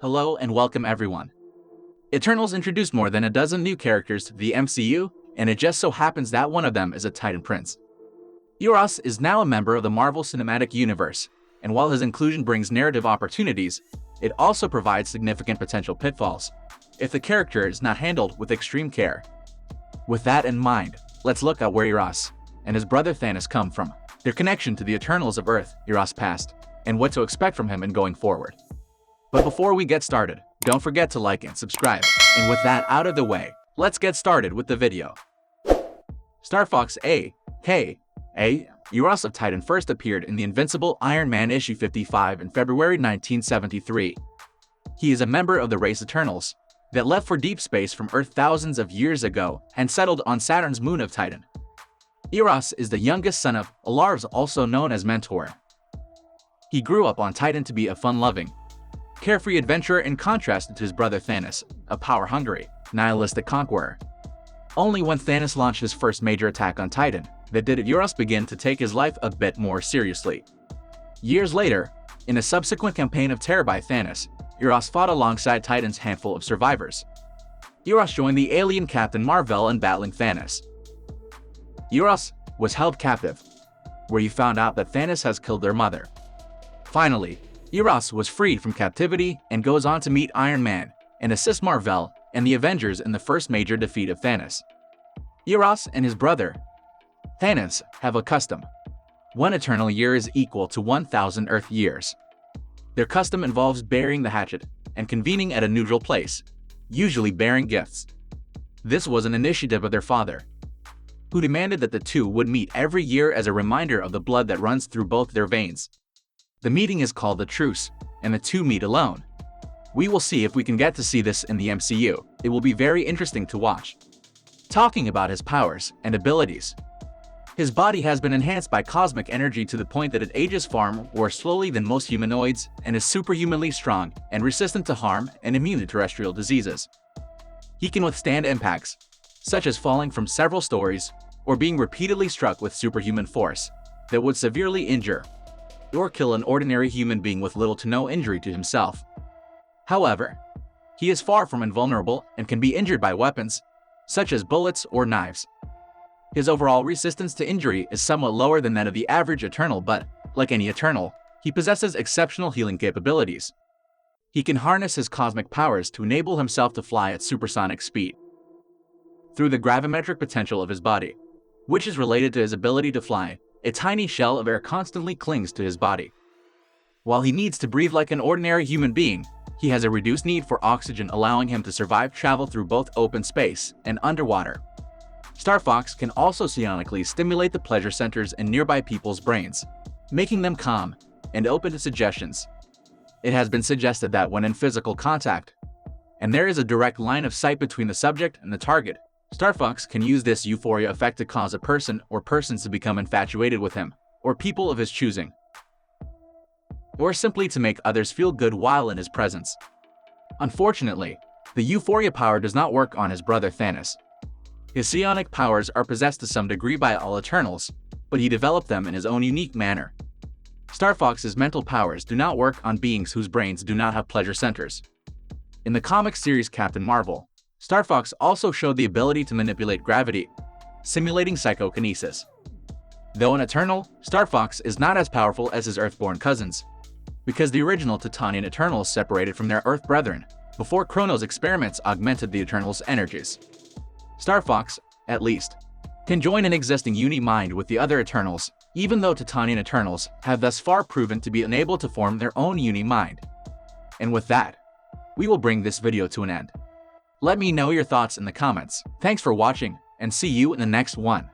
Hello and welcome everyone. Eternals introduced more than a dozen new characters to the MCU, and it just so happens that one of them is a Titan Prince. Eros is now a member of the Marvel Cinematic Universe, and while his inclusion brings narrative opportunities, it also provides significant potential pitfalls if the character is not handled with extreme care. With that in mind, let's look at where Eros and his brother Thanos come from, their connection to the Eternals of Earth, Eros' past, and what to expect from him in going forward. But before we get started, don't forget to like and subscribe. And with that out of the way, let's get started with the video. Starfox A.K.A. Eros of Titan first appeared in the Invincible Iron Man issue 55 in February 1973. He is a member of the race Eternals that left for deep space from Earth thousands of years ago and settled on Saturn's moon of Titan. Eros is the youngest son of Alars, also known as Mentor. He grew up on Titan to be a fun-loving, carefree adventurer in contrast to his brother Thanos, a power-hungry, nihilistic conqueror. Only when Thanos launched his first major attack on Titan did Eros begin to take his life a bit more seriously. Years later, in a subsequent campaign of terror by Thanos, Eros fought alongside Titan's handful of survivors. Eros joined the alien Captain Marvel in battling Thanos. Eros was held captive, where he found out that Thanos has killed their mother. Finally, Eros was freed from captivity and goes on to meet Iron Man and assist Marvel and the Avengers in the first major defeat of Thanos. Eros and his brother, Thanos, have a custom. One eternal year is equal to 1,000 Earth years. Their custom involves burying the hatchet and convening at a neutral place, usually bearing gifts. This was an initiative of their father, who demanded that the two would meet every year as a reminder of the blood that runs through both their veins. The meeting is called the truce, and the two meet alone. We will see if we can get to see this in the MCU. It will be very interesting to watch. Talking about his powers and abilities. His body has been enhanced by cosmic energy to the point that it ages far more slowly than most humanoids and is superhumanly strong and resistant to harm and immune to terrestrial diseases. He can withstand impacts, such as falling from several stories or being repeatedly struck with superhuman force that would severely injure or kill an ordinary human being with little to no injury to himself. However, he is far from invulnerable and can be injured by weapons, such as bullets or knives. His overall resistance to injury is somewhat lower than that of the average Eternal, but, like any Eternal, he possesses exceptional healing capabilities. He can harness his cosmic powers to enable himself to fly at supersonic speed through the gravimetric potential of his body, which is related to his ability to fly. A tiny shell of air constantly clings to his body. While he needs to breathe like an ordinary human being, he has a reduced need for oxygen, allowing him to survive travel through both open space and underwater. Starfox can also psionically stimulate the pleasure centers in nearby people's brains, making them calm and open to suggestions. It has been suggested that when in physical contact, and there is a direct line of sight between the subject and the target, Starfox can use this euphoria effect to cause a person or persons to become infatuated with him, or people of his choosing, or simply to make others feel good while in his presence. Unfortunately, the euphoria power does not work on his brother Thanos. His psionic powers are possessed to some degree by all Eternals, but he developed them in his own unique manner. Starfox's mental powers do not work on beings whose brains do not have pleasure centers. In the comic series Captain Marvel, Starfox also showed the ability to manipulate gravity, simulating psychokinesis. Though an Eternal, Starfox is not as powerful as his Earth-born cousins, because the original Titanian Eternals separated from their Earth brethren before Chronos' experiments augmented the Eternals' energies. Starfox, at least, can join an existing uni-mind with the other Eternals, even though Titanian Eternals have thus far proven to be unable to form their own uni-mind. And with that, we will bring this video to an end. Let me know your thoughts in the comments. Thanks for watching, and see you in the next one.